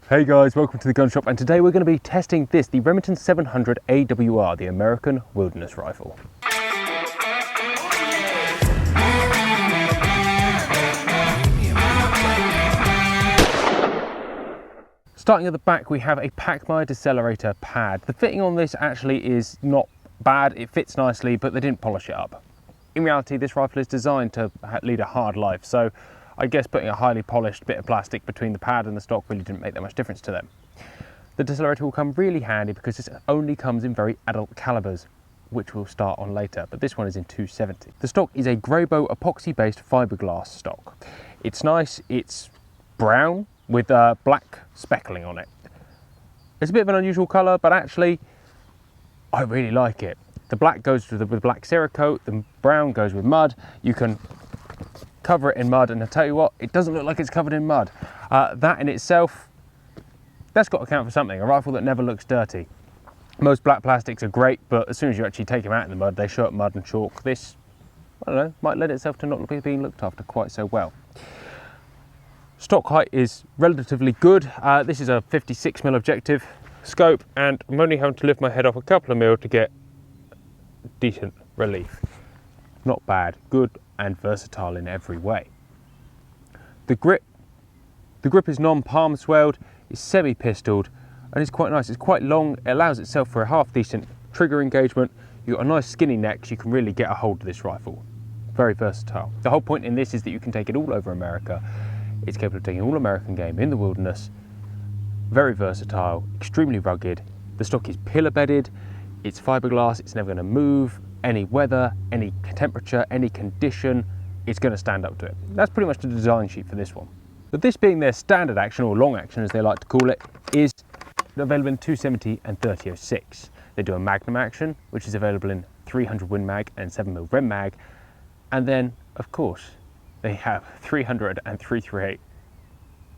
Hey guys, welcome to the gun shop, and today we're going to be testing this, the Remington 700 AWR, the American Wilderness Rifle. Starting at the back, we have a Pachmayr Decelerator pad. The fitting on this actually is not bad, it fits nicely, but they didn't polish it up. In reality, this rifle is designed to lead a hard life, so I guess putting a highly polished bit of plastic between the pad and the stock really didn't make that much difference to them. The Decelerator will come really handy because this only comes in very adult calibers, which we'll start on later, but this one is in 270. The stock is a Grayboe epoxy-based fiberglass stock. It's nice, it's brown with black speckling on it. It's a bit of an unusual colour, but actually, I really like it. The black goes with the black Cerakote, the brown goes with mud. You can cover it in mud, and I tell you what, it doesn't look like it's covered in mud. That in itself, that's got to count for something. A rifle that never looks dirty. Most black plastics are great, but as soon as you actually take them out in the mud, they show up mud and chalk. This, I don't know, might lend itself to not being looked after quite so well. Stock height is relatively good. This is a 56mm objective scope, and I'm only having to lift my head off a couple of mil to get decent relief. Not bad, good and versatile in every way. The grip is non-palm swelled, it's semi-pistoled, and it's quite nice. It's quite long, it allows itself for a half decent trigger engagement. You've got a nice skinny neck, so you can really get a hold of this rifle. Very versatile. The whole point in this is that you can take it all over America. It's capable of taking all American game in the wilderness. Very versatile, extremely rugged. The stock is pillar bedded, it's fiberglass, it's never going to move. Any weather, any temperature, any condition, it's going to stand up to it. That's pretty much the design sheet for this one. But this being their standard action, or long action as they like to call it, is available in 270 and 30-06. They do a Magnum action, which is available in 300 Win Mag and 7mm Rem Mag. And then, of course, they have 300 and 338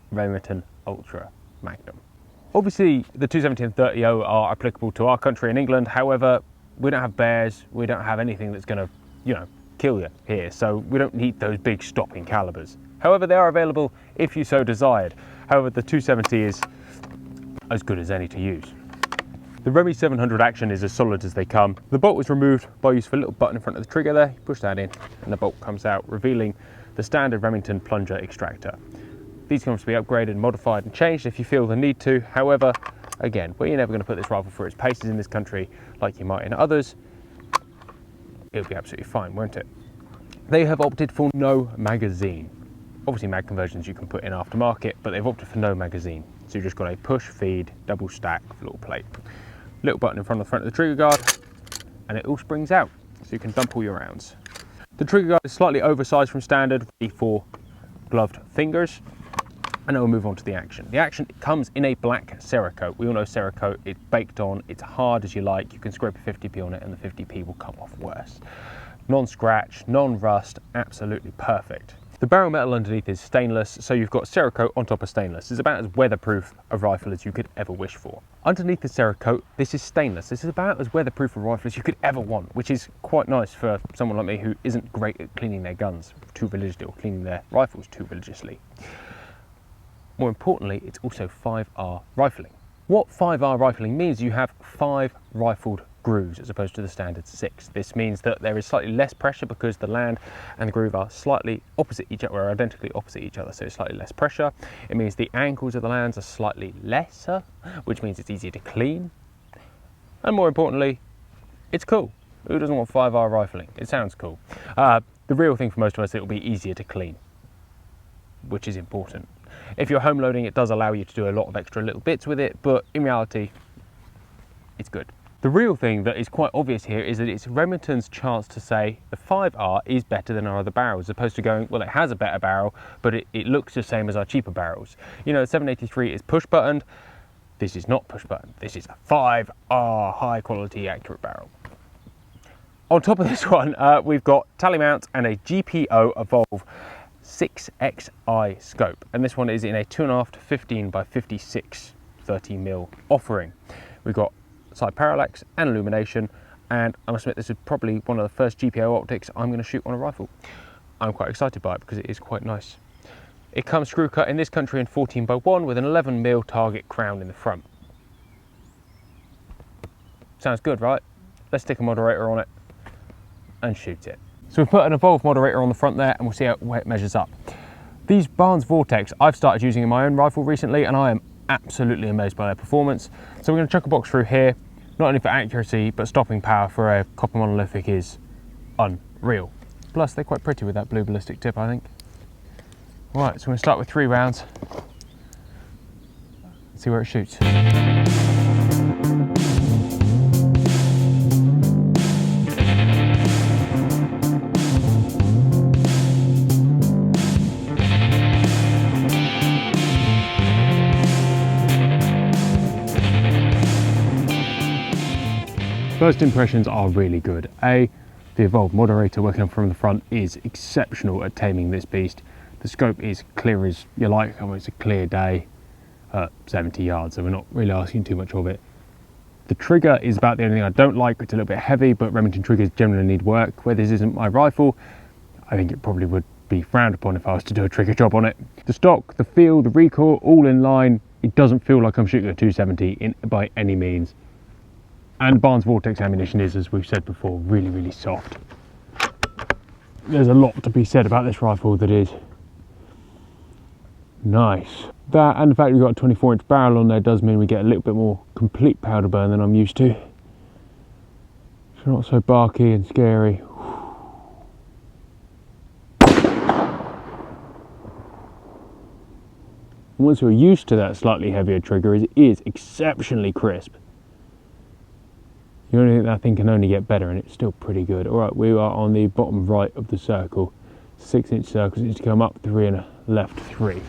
Remington Ultra Magnum. Obviously, the 270 and 30 are applicable to our country in England. However, we don't have bears, we don't have anything that's going to, kill you here, so we don't need those big stopping calibers. However, they are available if you so desired. However, the 270 is as good as any to use. The Remy 700 action is as solid as they come. The bolt was removed by use of a little button in front of the trigger there. You push that in and the bolt comes out, revealing the standard Remington plunger extractor. These can obviously be upgraded, modified and changed if you feel the need to. However, again, we're never going to put this rifle through its paces in this country like you might in others. It'll be absolutely fine, won't it? They have opted for no magazine. Obviously mag conversions you can put in aftermarket, but they've opted for no magazine. So you've just got a push feed double stack little plate. Little button in front of the trigger guard, and it all springs out, so you can dump all your rounds. The trigger guard is slightly oversized from standard, ready for gloved fingers. And then we'll move on to the action. The action comes in a black Cerakote. We all know Cerakote, it's baked on, it's hard as you like. You can scrape a 50p on it and the 50p will come off worse. Non-scratch, non-rust, absolutely perfect. The barrel metal underneath is stainless, so you've got Cerakote on top of stainless. It's about as weatherproof a rifle as you could ever wish for. Underneath the Cerakote, this is stainless. This is about as weatherproof a rifle as you could ever want, which is quite nice for someone like me who isn't great at cleaning their guns too religiously or cleaning their rifles too religiously. More importantly, it's also 5R rifling. What 5R rifling means, you have 5 rifled grooves as opposed to the standard 6. This means that there is slightly less pressure because the land and the groove are slightly opposite each other, or identically opposite each other, so it's slightly less pressure. It means the angles of the lands are slightly lesser, which means it's easier to clean. And more importantly, it's cool. Who doesn't want 5R rifling? It sounds cool. The real thing for most of us, it will be easier to clean, which is important. If you're home loading, it does allow you to do a lot of extra little bits with it, but in reality, it's good. The real thing that is quite obvious here is that it's Remington's chance to say the 5R is better than our other barrels, as opposed to going, well, it has a better barrel, but it looks the same as our cheaper barrels. You know, the 783 is push buttoned. This is not push button. This is a 5R high quality accurate barrel. On top of this one, we've got tally mounts and a GPO Evolve 6XI scope, and this one is in a 2.5 to 15 by 56 30mm offering. We've got side parallax and illumination, and I must admit this is probably one of the first GPO optics I'm going to shoot on a rifle. I'm quite excited by it because it is quite nice. It comes screw cut in this country in 14x1 with an 11mm target crown in the front. Sounds good, right? Let's stick a moderator on it and shoot it. So we've put an Evolve moderator on the front there and we'll see how it measures up. These Barnes Vortex I've started using in my own rifle recently and I am absolutely amazed by their performance. So we're going to chuck a box through here, not only for accuracy but stopping power for a copper monolithic is unreal. Plus they're quite pretty with that blue ballistic tip, I think. Right, so we're going to start with 3 rounds. See where it shoots. First impressions are really good. The Evolve moderator working from the front is exceptional at taming this beast. The scope is clear as you like. I mean, it's a clear day at 70 yards, so we're not really asking too much of it. The trigger is about the only thing I don't like. It's a little bit heavy, but Remington triggers generally need work. Where this isn't my rifle, I think it probably would be frowned upon if I was to do a trigger job on it. The stock, the feel, the recoil, all in line. It doesn't feel like I'm shooting a 270 by any means. And Barnes Vortex ammunition is, as we've said before, really, really soft. There's a lot to be said about this rifle that is nice. That and the fact we've got a 24-inch barrel on there does mean we get a little bit more complete powder burn than I'm used to. It's not so barky and scary. Once you're used to that slightly heavier trigger, it is exceptionally crisp. The only thing that thing can only get better, and it's still pretty good. Alright, we are on the bottom right of the circle. 6-inch circles need to come up 3 and a left 3.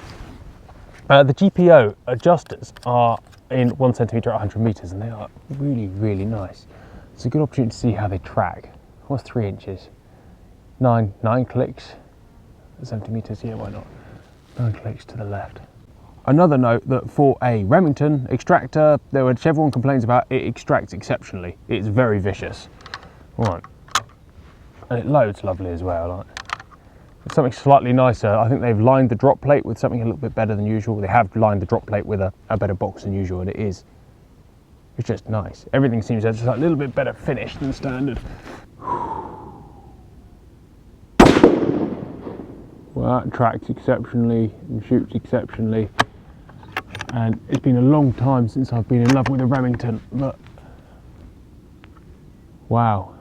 The GPO adjusters are in 1 centimetre at 100 metres and they are really, really nice. It's a good opportunity to see how they track. What's 3 inches? 9 clicks at 70 metres, yeah, why not? 9 clicks to the left. Another note that for a Remington extractor, which everyone complains about, it extracts exceptionally. It's very vicious. Right. And it loads lovely as well. Like. Something slightly nicer. I think they've lined the drop plate with something a little bit better than usual. They have lined the drop plate with a better box than usual, and it's just nice. Everything seems just a little bit better finished than standard. Well, that tracks exceptionally and shoots exceptionally. And it's been a long time since I've been in love with a Remington, but wow.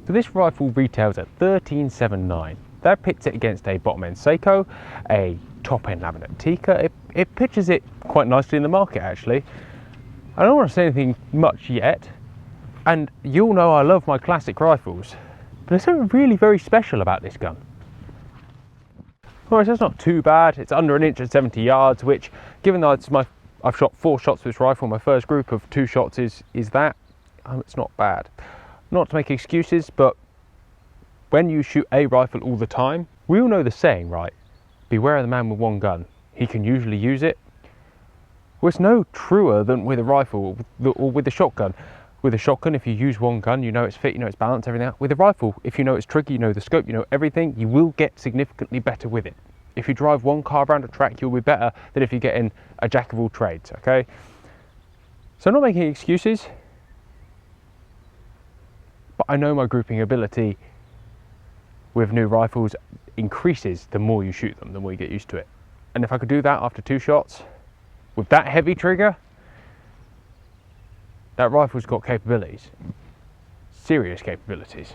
So this rifle retails at $13.79. That pits it against a bottom end Seiko, a top end Laminate Tikka. It pitches it quite nicely in the market actually. I don't want to say anything much yet, and you'll know I love my classic rifles, but there's something really very special about this gun. Alright, so it's not too bad. It's under an inch at 70 yards, which, given that I've shot 4 shots with this rifle, my first group of 2 shots is that, it's not bad. Not to make excuses, but when you shoot a rifle all the time, we all know the saying, right? Beware of the man with one gun. He can usually use it. Well, it's no truer than with a rifle or with a shotgun. With a shotgun, if you use one gun, you know it's fit, you know it's balanced, everything else. With a rifle, if you know it's trigger, you know the scope, you know everything, you will get significantly better with it. If you drive one car around a track, you'll be better than if you get in a jack of all trades, okay? So I'm not making excuses, but I know my grouping ability with new rifles increases the more you shoot them, the more you get used to it. And if I could do that after 2 shots, with that heavy trigger, that rifle's got capabilities. Serious capabilities.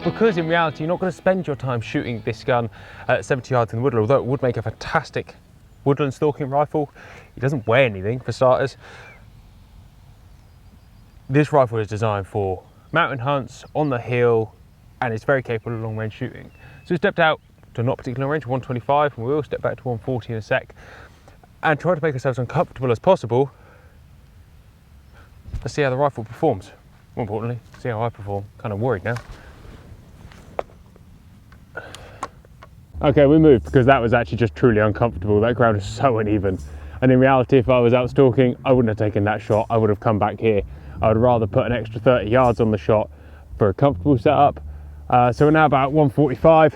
Because in reality you're not going to spend your time shooting this gun at 70 yards in the woodland, although it would make a fantastic woodland stalking rifle. It doesn't weigh anything for starters. This rifle is designed for mountain hunts, on the hill, and it's very capable of long range shooting. So we stepped out to not particularly long range, 125, and we will step back to 140 in a sec, and try to make ourselves uncomfortable as possible. Let's see how the rifle performs. More importantly, see how I perform. Kind of worried now. Okay, we moved because that was actually just truly uncomfortable. That ground is so uneven. And in reality, if I was out stalking, I wouldn't have taken that shot. I would have come back here. I would rather put an extra 30 yards on the shot for a comfortable setup. So we're now about 145,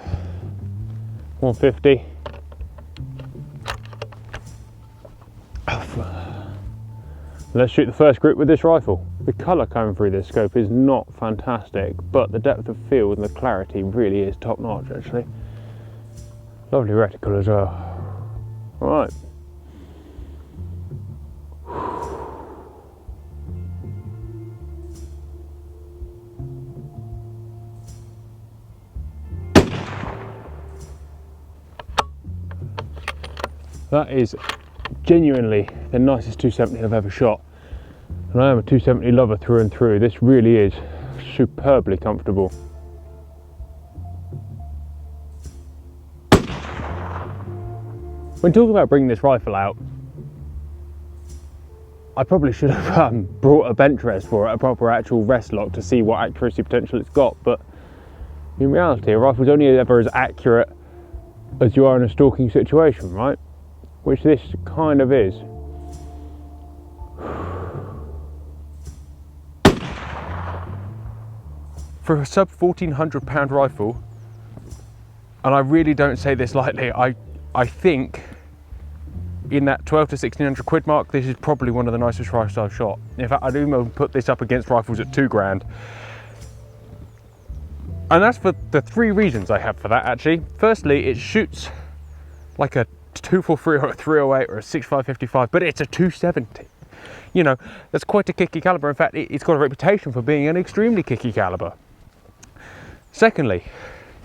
150. Let's shoot the first group with this rifle. The colour coming through this scope is not fantastic, but the depth of field and the clarity really is top notch actually. Lovely reticle as well. Alright. That is genuinely the nicest 270 I've ever shot, and I am a 270 lover through and through. This really is superbly comfortable. When talking about bringing this rifle out, I probably should have brought a bench rest for it, a proper actual rest lock, to see what accuracy potential it's got, but in reality a rifle's only ever as accurate as you are in a stalking situation, right? Which this kind of is. For a sub £1,400 rifle, and I really don't say this lightly, I think in that 12 to 1600 quid mark, this is probably one of the nicest rifles I've shot. In fact, I'd even put this up against rifles at 2 grand. And that's for the 3 reasons I have for that actually. Firstly, it shoots like a 243 or a 308 or a 6555, but it's a 270. You know, that's quite a kicky caliber. In fact, it's got a reputation for being an extremely kicky caliber. Secondly,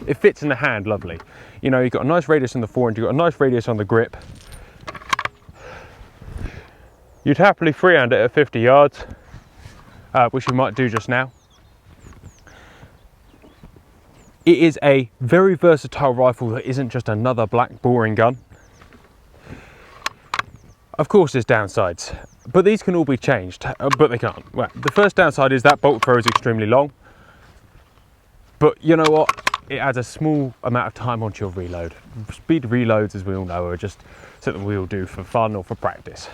it fits in the hand lovely. You know, you've got a nice radius on the forend, you've got a nice radius on the grip. You'd happily freehand it at 50 yards, which you might do just now. It is a very versatile rifle that isn't just another black boring gun. Of course there's downsides, but these can all be changed, but they can't. Well, the first downside is that bolt throw is extremely long, but you know what? It adds a small amount of time onto your reload. Speed reloads, as we all know, are just something we all do for fun or for practice.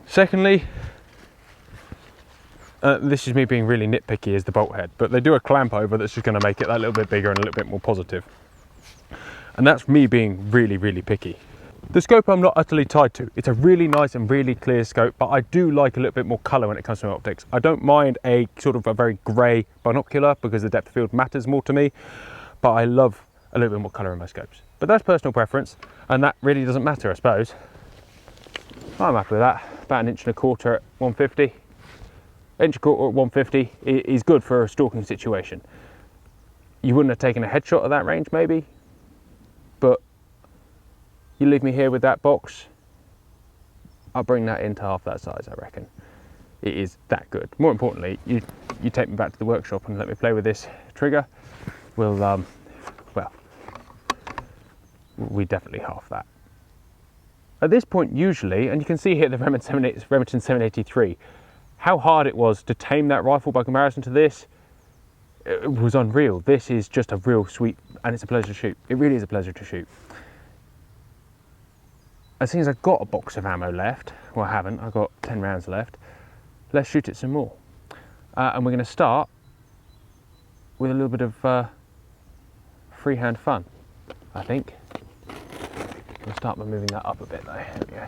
Secondly, this is me being really nitpicky, is the bolt head, but they do a clamp over that's just going to make it that little bit bigger and a little bit more positive. And that's me being really, really picky. The scope I'm not utterly tied to. It's a really nice and really clear scope, but I do like a little bit more colour when it comes to optics. I don't mind a sort of a very grey binocular because the depth of field matters more to me, but I love a little bit more colour in my scopes. But that's personal preference, and that really doesn't matter, I suppose. I'm happy with that. About 1.25 inches at 150. 1.25 inches at 150 is good for a stalking situation. You wouldn't have taken a headshot at that range, maybe, but you leave me here with that box, I'll bring that into half that size, I reckon. It is that good. More importantly, you take me back to the workshop and let me play with this trigger, we'll, well, we definitely half that. At this point, usually, and you can see here the Remington 783, how hard it was to tame that rifle by comparison to this, it was unreal. This is just a real sweet, and it's a pleasure to shoot. It really is a pleasure to shoot. As soon as I've got a box of ammo left, well I haven't, I've got 10 rounds left, let's shoot it some more. And we're going to start with a little bit of freehand fun, I think. We'll start by moving that up a bit though, there we go.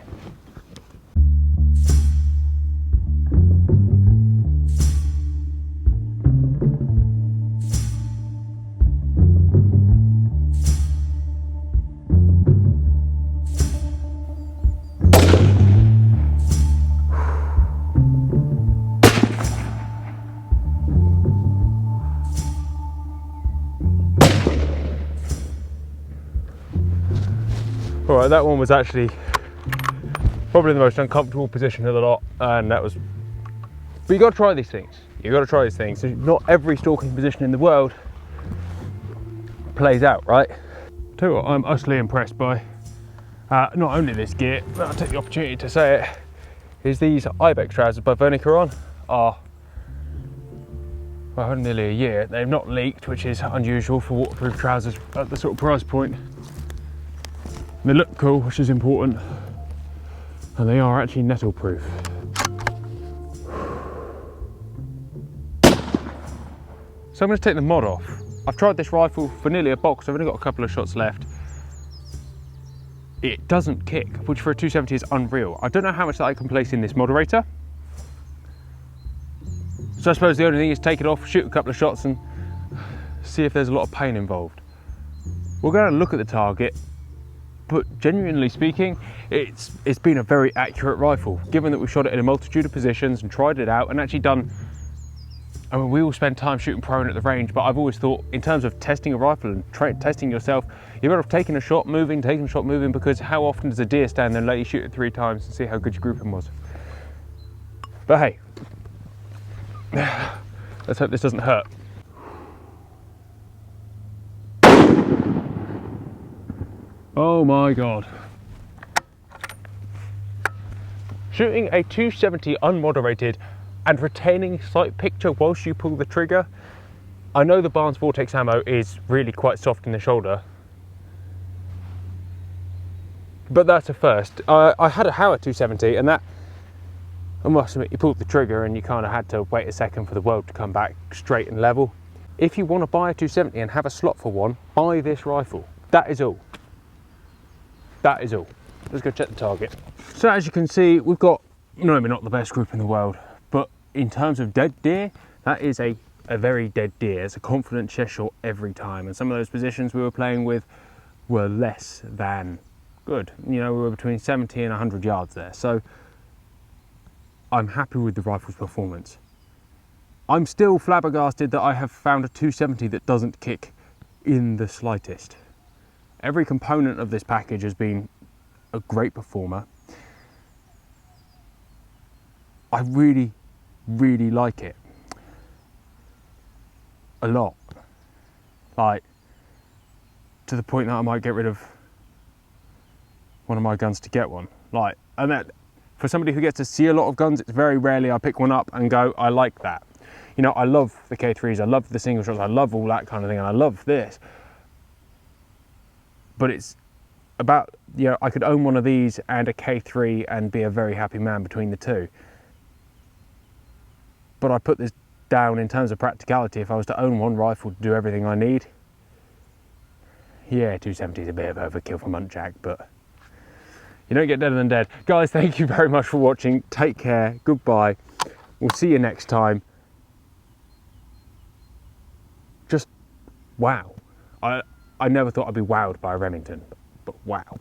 Alright, that one was actually probably the most uncomfortable position of the lot, and that was, but you got to try these things. You got to try these things. Not every stalking position in the world plays out, right? Tell you what, I'm utterly impressed by not only this gear, but I'll take the opportunity to say it, is these Ibex trousers by Vernicaron are well, nearly a year. They've not leaked, which is unusual for waterproof trousers at the sort of price point. They look cool, which is important, and they are actually nettle proof. So I'm going to take the mod off. I've tried this rifle for nearly a box. I've only got a couple of shots left. It doesn't kick, which for a 270 is unreal. I don't know how much that I can place in this moderator. So I suppose the only thing is take it off, shoot a couple of shots and see if there's a lot of pain involved. We're going to look at the target, but genuinely speaking, it's been a very accurate rifle, given that we've shot it in a multitude of positions and tried it out and actually done, I mean, we all spend time shooting prone at the range, but I've always thought in terms of testing a rifle and testing yourself, you're better off taking a shot, moving, taking a shot, moving, because how often does a deer stand there and let you shoot it 3 times and see how good your grouping was? But hey, let's hope this doesn't hurt. Oh my God. Shooting a 270 unmoderated and retaining sight picture whilst you pull the trigger. I know the Barnes Vortex ammo is really quite soft in the shoulder, but that's a first. I had a Howard 270 and that, I must admit, you pulled the trigger and you kind of had to wait a second for the weld to come back straight and level. If you want to buy a 270 and have a slot for one, buy this rifle. That is all. That is all. Let's go check the target. So as you can see, we've got, no, maybe not the best group in the world, but in terms of dead deer, that is a very dead deer. It's a confident chest shot every time, and some of those positions we were playing with were less than good. You know, we were between 70 and 100 yards there. So I'm happy with the rifle's performance. I'm still flabbergasted that I have found a 270 that doesn't kick in the slightest. Every component of this package has been a great performer. I really, really like it. A lot. Like, to the point that I might get rid of one of my guns to get one. Like, and that, for somebody who gets to see a lot of guns, it's very rarely I pick one up and go, I like that. You know, I love the K3s, I love the single shots, I love all that kind of thing, and I love this. But it's about, you know, I could own one of these and a K3 and be a very happy man between the two. But I put this down in terms of practicality. If I was to own one rifle to do everything I need, yeah, 270 is a bit of overkill for Muntjac, but you don't get deader than dead. Guys, thank you very much for watching. Take care, goodbye. We'll see you next time. Just wow. I never thought I'd be wowed by a Remington, but wow.